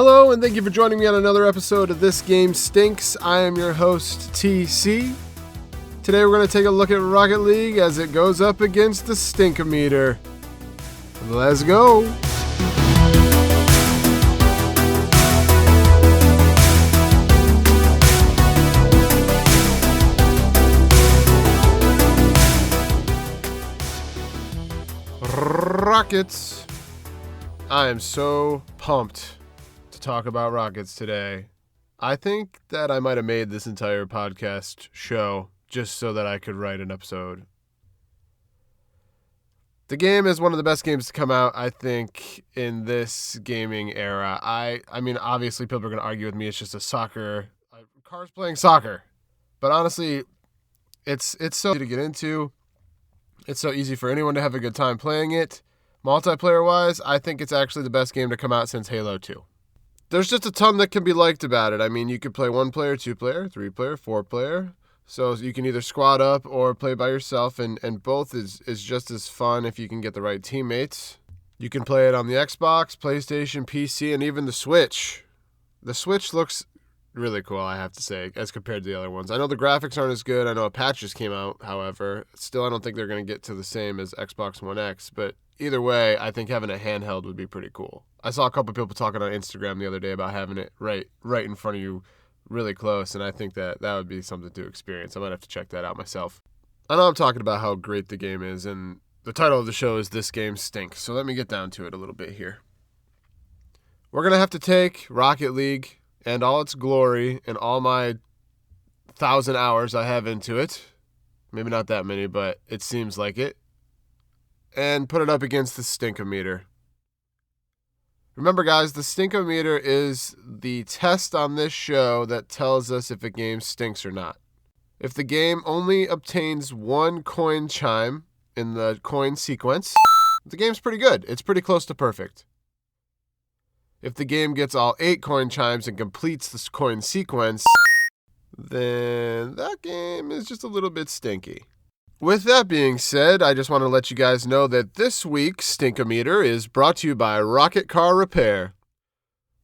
Hello, and thank you for joining me on another episode of This Game Stinks. I am your host, TC. Today we're going to take a look at Rocket League as it goes up against the Stinkometer. Let's go! Rockets. I am so pumped to talk about Rockets today. I think that I might have made this entire podcast show just so that I could write an episode. The game is one of the best games to come out, I think, in this gaming era. I mean, obviously people are going to argue with me. It's just cars playing soccer. But honestly, it's so easy to get into. It's so easy for anyone to have a good time playing it. Multiplayer-wise, I think it's actually the best game to come out since Halo 2. There's just a ton that can be liked about it. I mean, you could play 1-player, 2-player, 3-player, 4-player. So you can either squad up or play by yourself, and both is just as fun if you can get the right teammates. You can play it on the Xbox, PlayStation, PC, and even the Switch. The Switch looks really cool, I have to say, as compared to the other ones. I know the graphics aren't as good. I know a patch just came out, however. Still, I don't think they're going to get to the same as Xbox One X, but either way, I think having a handheld would be pretty cool. I saw a couple people talking on Instagram the other day about having it right in front of you, really close, and I think that would be something to experience. I might have to check that out myself. I know I'm talking about how great the game is, and the title of the show is This Game Stinks, so let me get down to it a little bit here. We're going to have to take Rocket League and all its glory and all my 1,000 hours I have into it, maybe not that many, but it seems like it, and put it up against the Stinkometer. Remember, guys, the Stinkometer is the test on this show that tells us if a game stinks or not. If the game only obtains one coin chime in the coin sequence, the game's pretty good. It's pretty close to perfect. If the game gets all 8 coin chimes and completes this coin sequence, then that game is just a little bit stinky. With that being said, I just want to let you guys know that this week's Stinkometer is brought to you by Rocket Car Repair.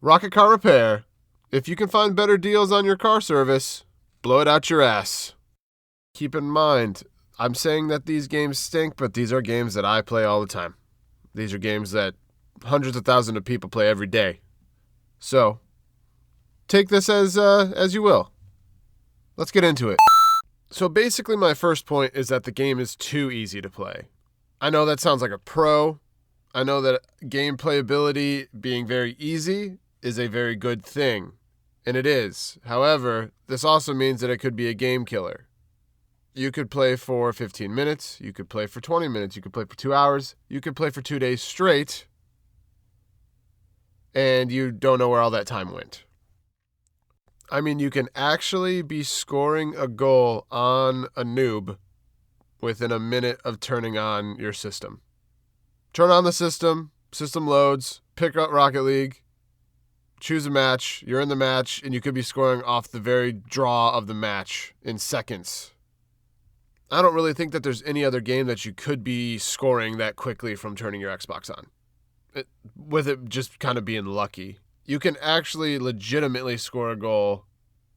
Rocket Car Repair. If you can find better deals on your car service, blow it out your ass. Keep in mind, I'm saying that these games stink, but these are games that I play all the time. These are games that hundreds of thousands of people play every day. So, take this as you will. Let's get into it. So basically my first point is that the game is too easy to play. I know that sounds like a pro. I know that game playability being very easy is a very good thing, and it is. However, this also means that it could be a game killer. You could play for 15 minutes, you could play for 20 minutes, you could play for 2 hours, you could play for 2 days straight, and you don't know where all that time went. I mean, you can actually be scoring a goal on a noob within a minute of turning on your system. Turn on the system loads, pick up Rocket League, choose a match, you're in the match, and you could be scoring off the very draw of the match in seconds. I don't really think that there's any other game that you could be scoring that quickly from turning your Xbox on, with it just kind of being lucky. You can actually legitimately score a goal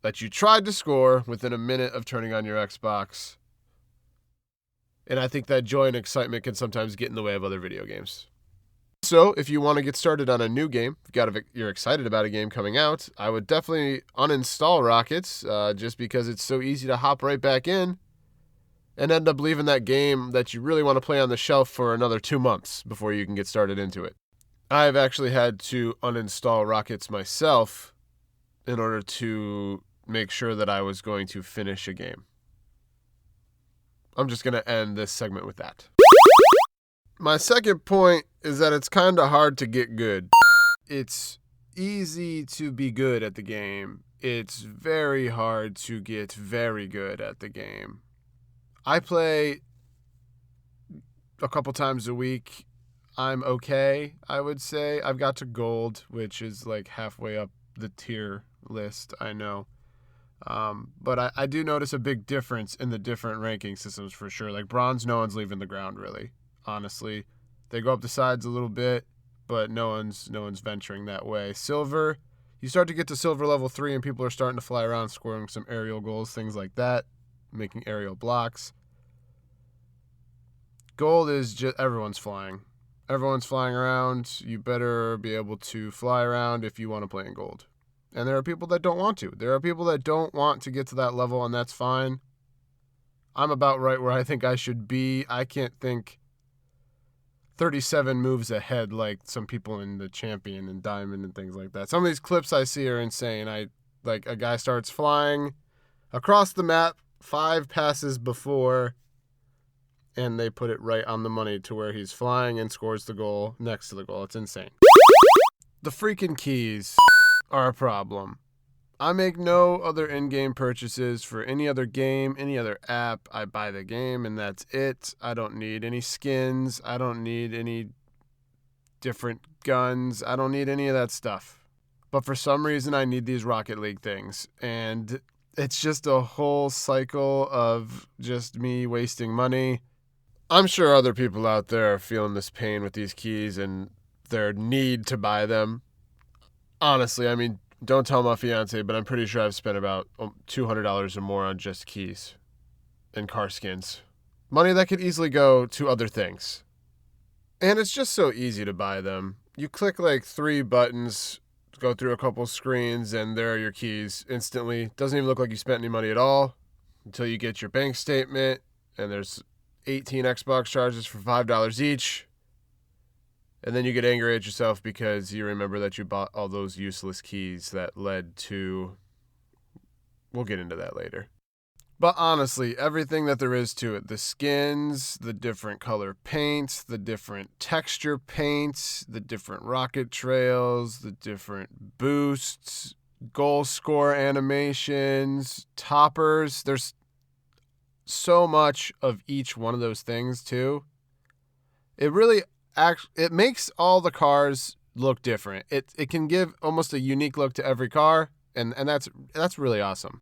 that you tried to score within a minute of turning on your Xbox. And I think that joy and excitement can sometimes get in the way of other video games. So if you want to get started on a new game, you're excited about a game coming out, I would definitely uninstall Rockets just because it's so easy to hop right back in and end up leaving that game that you really want to play on the shelf for another 2 months before you can get started into it. I've actually had to uninstall Rockets myself in order to make sure that I was going to finish a game. I'm just going to end this segment with that. My second point is that it's kind of hard to get good. It's easy to be good at the game. It's very hard to get very good at the game. I play a couple times a week. I'm okay, I would say. I've got to gold, which is like halfway up the tier list, I know. But I do notice a big difference in the different ranking systems for sure. Like bronze, no one's leaving the ground really, honestly. They go up the sides a little bit, but no one's venturing that way. Silver, you start to get to silver level 3 and people are starting to fly around, scoring some aerial goals, things like that, making aerial blocks. Gold is just everyone's flying. Everyone's flying around. You better be able to fly around if you want to play in gold. And there are people that don't want to. There are people that don't want to get to that level, and that's fine. I'm about right where I think I should be. I can't think 37 moves ahead like some people in the champion and diamond and things like that. Some of these clips I see are insane. Like a guy starts flying across the map 5 passes before, and they put it right on the money to where he's flying and scores the goal next to the goal. It's insane. The freaking keys are a problem. I make no other in-game purchases for any other game, any other app. I buy the game and that's it. I don't need any skins. I don't need any different guns. I don't need any of that stuff. But for some reason, I need these Rocket League things. And it's just a whole cycle of just me wasting money. I'm sure other people out there are feeling this pain with these keys and their need to buy them. Honestly, I mean, don't tell my fiance, but I'm pretty sure I've spent about $200 or more on just keys and car skins. Money that could easily go to other things. And it's just so easy to buy them. You click like 3 buttons, go through a couple screens, and there are your keys instantly. Doesn't even look like you spent any money at all until you get your bank statement, and there's 18 Xbox charges for $5 each. And then you get angry at yourself because you remember that you bought all those useless keys that led to... We'll get into that later. But honestly, everything that there is to it, the skins, the different color paints, the different texture paints, the different rocket trails, the different boosts, goal score animations, toppers. There's so much of each one of those things too. It makes all the cars look different. It can give almost a unique look to every car, and that's really awesome.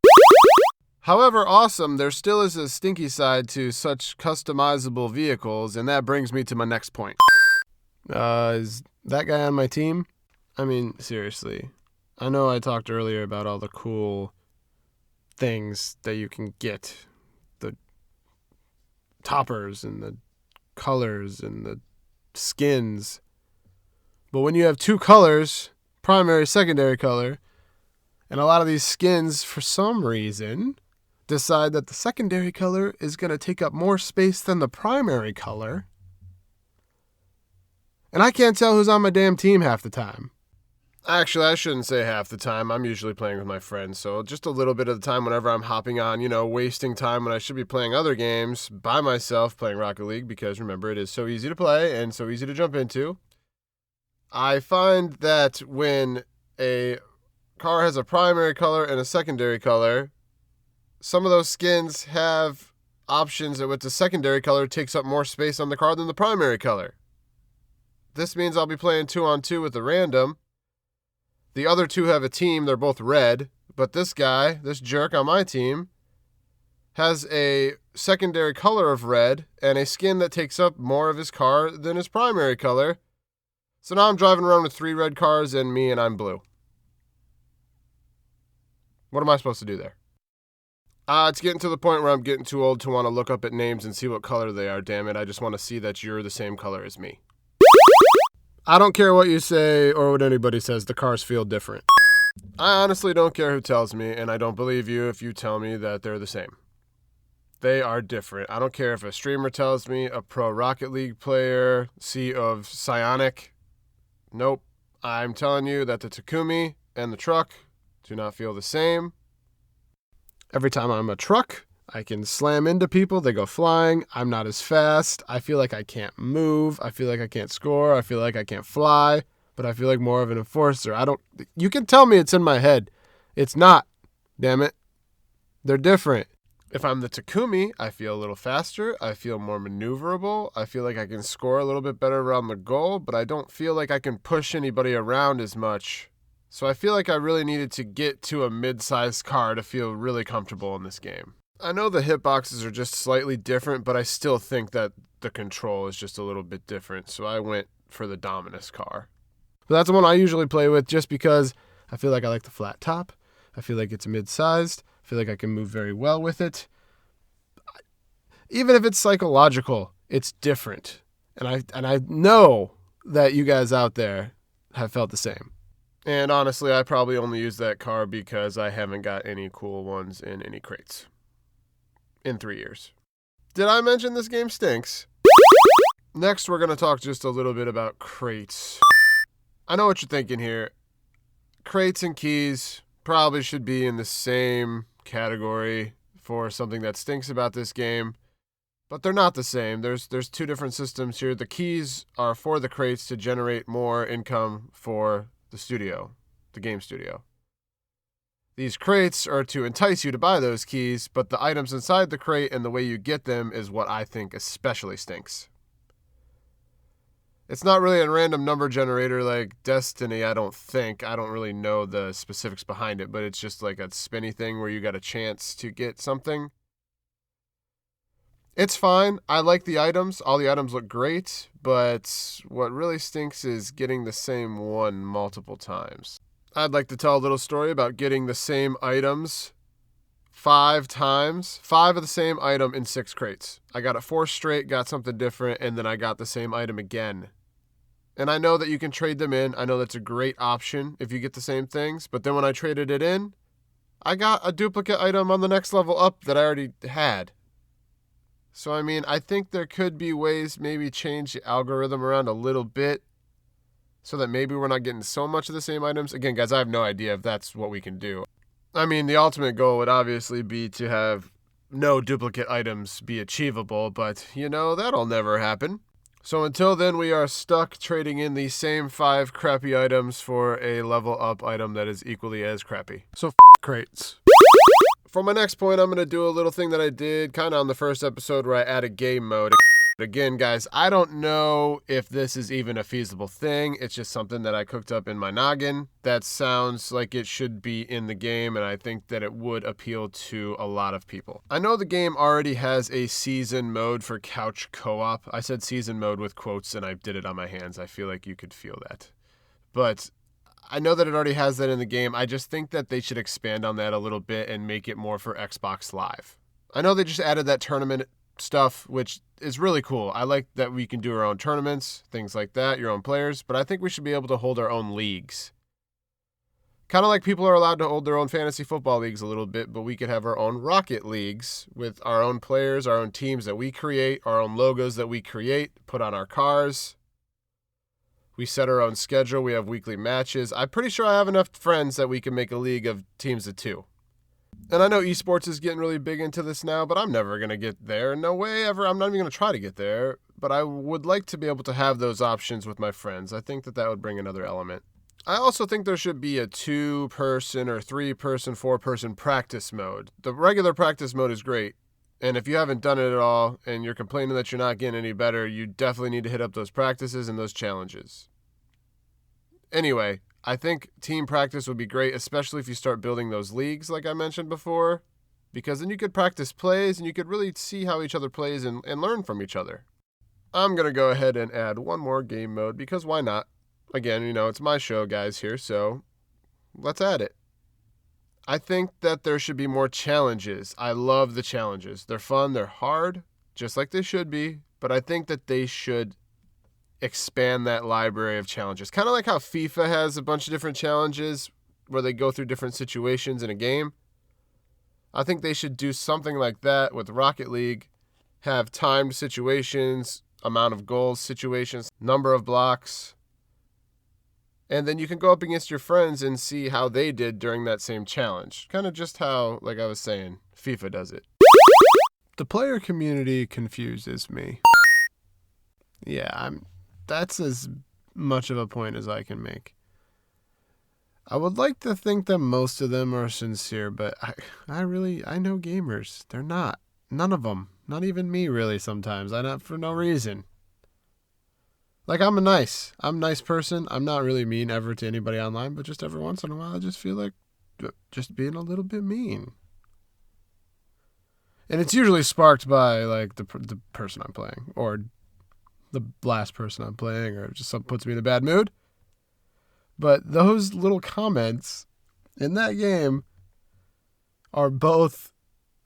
However awesome, there still is a stinky side to such customizable vehicles, and that brings me to my next point. Is that guy on my team? I mean, seriously. I know I talked earlier about all the cool things that you can get. The toppers and the colors and the skins. But when you have 2 colors, primary, secondary color, and a lot of these skins, for some reason, decide that the secondary color is going to take up more space than the primary color, and I can't tell who's on my damn team half the time. Actually, I shouldn't say half the time. I'm usually playing with my friends, so just a little bit of the time whenever I'm hopping on, wasting time when I should be playing other games by myself, playing Rocket League, because remember, it is so easy to play and so easy to jump into. I find that when a car has a primary color and a secondary color, some of those skins have options that with the secondary color takes up more space on the car than the primary color. This means I'll be playing 2-on-2 with a random. The other 2 have a team, they're both red, but this guy, this jerk on my team, has a secondary color of red and a skin that takes up more of his car than his primary color. So now I'm driving around with 3 red cars and I'm blue. What am I supposed to do there? It's getting to the point where I'm getting too old to want to look up at names and see what color they are, damn it. I just want to see that you're the same color as me. I don't care what you say or what anybody says, the cars feel different. I honestly don't care who tells me, and I don't believe you if you tell me that they're the same. They are different. I don't care if a streamer tells me, a pro Rocket League player, CEO of Psionic. Nope. I'm telling you that the Takumi and the truck do not feel the same. Every time I'm a truck, I can slam into people, they go flying, I'm not as fast, I feel like I can't move, I feel like I can't score, I feel like I can't fly, but I feel like more of an enforcer. You can tell me it's in my head. It's not, damn it. They're different. If I'm the Takumi, I feel a little faster, I feel more maneuverable, I feel like I can score a little bit better around the goal, but I don't feel like I can push anybody around as much. So I feel like I really needed to get to a mid-sized car to feel really comfortable in this game. I know the hitboxes are just slightly different, but I still think that the control is just a little bit different, so I went for the Dominus car. But that's the one I usually play with just because I feel like I like the flat top. I feel like it's mid-sized. I feel like I can move very well with it. Even if it's psychological, it's different. And I know that you guys out there have felt the same. And honestly, I probably only use that car because I haven't got any cool ones in any crates in 3 years. Did I mention this game stinks? Next, we're going to talk just a little bit about crates. I know what you're thinking here. Crates and keys probably should be in the same category for something that stinks about this game, but they're not the same. There's two different systems here. The keys are for the crates to generate more income for the studio, the game studio. These crates are to entice you to buy those keys, but the items inside the crate and the way you get them is what I think especially stinks. It's not really a random number generator like Destiny, I don't think. I don't really know the specifics behind it, but it's just like a spinny thing where you got a chance to get something. It's fine. I like the items. All the items look great, but what really stinks is getting the same one multiple times. I'd like to tell a little story about getting the same items 5 times. 5 of the same item in 6 crates. I got it 4 straight, got something different, and then I got the same item again. And I know that you can trade them in. I know that's a great option if you get the same things. But then when I traded it in, I got a duplicate item on the next level up that I already had. So, I mean, I think there could be ways maybe change the algorithm around a little bit so that maybe we're not getting so much of the same items. Again, guys, I have no idea if that's what we can do. I mean, the ultimate goal would obviously be to have no duplicate items be achievable, but, that'll never happen. So until then, we are stuck trading in the same 5 crappy items for a level up item that is equally as crappy. So crates. For my next point, I'm going to do a little thing that I did kind of on the first episode where I added game mode. Again, guys, I don't know if this is even a feasible thing. It's just something that I cooked up in my noggin that sounds like it should be in the game, and I think that it would appeal to a lot of people. I know the game already has a season mode for couch co-op. I said season mode with quotes, and I did it on my hands. I feel like you could feel that. But I know that it already has that in the game. I just think that they should expand on that a little bit and make it more for Xbox Live. I know they just added that tournament stuff, which is really cool. I like that we can do our own tournaments, things like that, your own players, but I think we should be able to hold our own leagues. Kind of like people are allowed to hold their own fantasy football leagues a little bit, but we could have our own Rocket leagues with our own players, our own teams that we create, our own logos that we create, put on our cars. We set our own schedule. We have weekly matches. I'm pretty sure I have enough friends that we can make a league of teams of 2. And I know esports is getting really big into this now, but I'm never going to get there. No way ever. I'm not even going to try to get there. But I would like to be able to have those options with my friends. I think that would bring another element. I also think there should be a 2-person or 3-person, 4-person practice mode. The regular practice mode is great. And if you haven't done it at all and you're complaining that you're not getting any better, you definitely need to hit up those practices and those challenges. Anyway, I think team practice would be great, especially if you start building those leagues like I mentioned before, because then you could practice plays and you could really see how each other plays and learn from each other. I'm going to go ahead and add one more game mode because why not? Again, it's my show, guys, here, so let's add it. I think that there should be more challenges. I love the challenges. They're fun, they're hard, just like they should be, but I think that they should expand that library of challenges. Kind of like how FIFA has a bunch of different challenges where they go through different situations in a game. I think they should do something like that with Rocket League, have timed situations, amount of goals situations, number of blocks, and then you can go up against your friends and see how they did during that same challenge. Kind of just how, like I was saying, FIFA does it. The player community confuses me. Yeah, that's as much of a point as I can make. I would like to think that most of them are sincere, but I know gamers. They're not. None of them. Not even me, really, sometimes. I not for no reason. Like, I'm a nice person. I'm not really mean ever to anybody online, but just every once in a while, I just feel like just being a little bit mean. And it's usually sparked by, like, the person I'm playing, or the last person I'm playing, or just something puts me in a bad mood. But those little comments in that game are both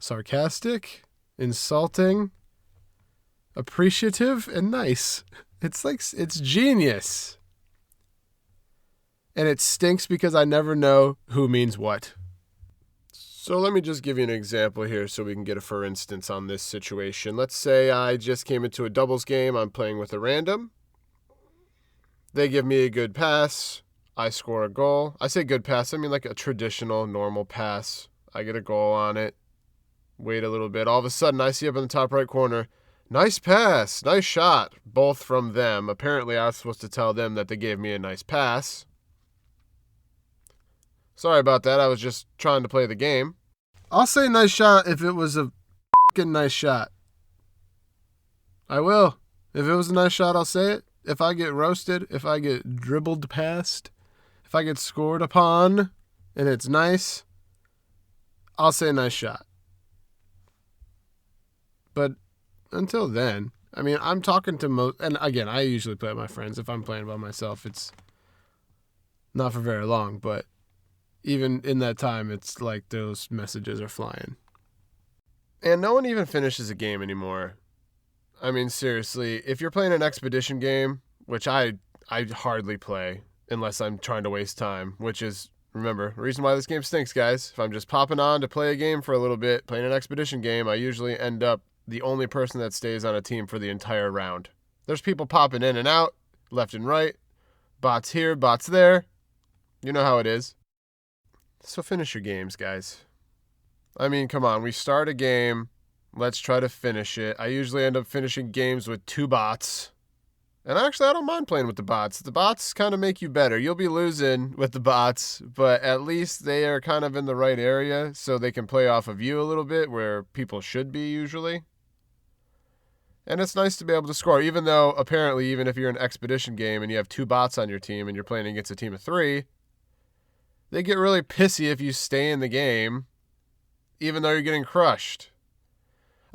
sarcastic, insulting, appreciative, and nice. It's genius. And it stinks because I never know who means what. So let me just give you an example here so we can get a for instance on this situation. Let's say I just came into a doubles game. I'm playing with a random. They give me a good pass. I score a goal. I say good pass, I mean like a traditional, normal pass. I get a goal on it. Wait a little bit. All of a sudden, I see up in the top right corner, nice pass, nice shot, both from them. Apparently, I was supposed to tell them that they gave me a nice pass. Sorry about that. I was just trying to play the game. I'll say nice shot if it was a fucking nice shot. I will. If it was a nice shot, I'll say it. If I get roasted, if I get dribbled past, if I get scored upon and it's nice, I'll say nice shot. But until then, I mean, I'm talking to and again, I usually play with my friends. If I'm playing by myself, it's not for very long, but even in that time, it's like those messages are flying. And no one even finishes a game anymore. I mean, seriously, if you're playing an expedition game, which I hardly play unless I'm trying to waste time, which is, remember, the reason why this game stinks, guys. If I'm just popping on to play a game for a little bit, playing an expedition game, I usually end up the only person that stays on a team for the entire round. There's people popping in and out, left and right, bots here, bots there. You know how it is. So finish your games, guys. I mean, come on, we start a game, let's try to finish it. I usually end up finishing games with 2 bots. And actually, I don't mind playing with the bots. The bots kind of make you better. You'll be losing with the bots, but at least they are kind of in the right area, so they can play off of you a little bit, where people should be usually. And it's nice to be able to score, even though apparently even if you're an expedition game and you have 2 bots on your team and you're playing against a team of 3, they get really pissy if you stay in the game, even though you're getting crushed.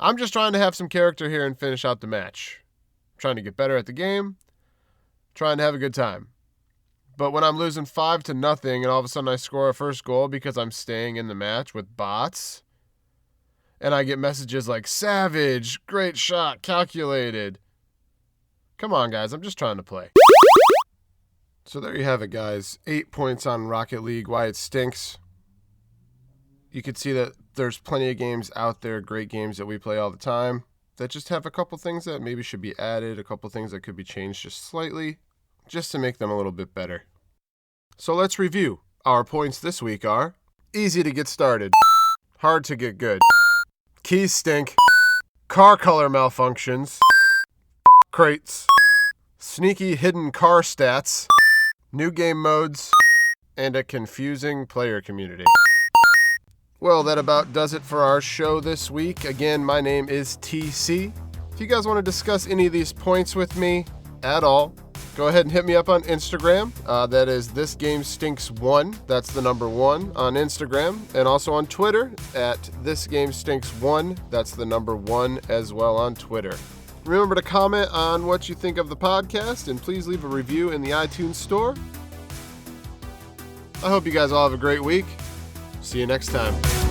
I'm just trying to have some character here and finish out the match. I'm trying to get better at the game, trying to have a good time. But when I'm losing 5-0 and all of a sudden I score a first goal because I'm staying in the match with bots, and I get messages like, savage, great shot, calculated. Come on, guys, I'm just trying to play. So there you have it, guys. 8 points on Rocket League, why it stinks. You can see that there's plenty of games out there, great games that we play all the time, that just have a couple things that maybe should be added, a couple things that could be changed just slightly, just to make them a little bit better. So let's review. Our points this week are: easy to get started, hard to get good, keys stink, car color malfunctions, crates, sneaky hidden car stats, new game modes, and a confusing player community. Well, that about does it for our show this week. Again, my name is TC. If you guys want to discuss any of these points with me at all, go ahead and hit me up on Instagram. That is thisgamestinks1. That's the number 1 on Instagram. And also on Twitter at thisgamestinks1. That's the number 1 as well on Twitter. Remember to comment on what you think of the podcast, and please leave a review in the iTunes store. I hope you guys all have a great week. See you next time.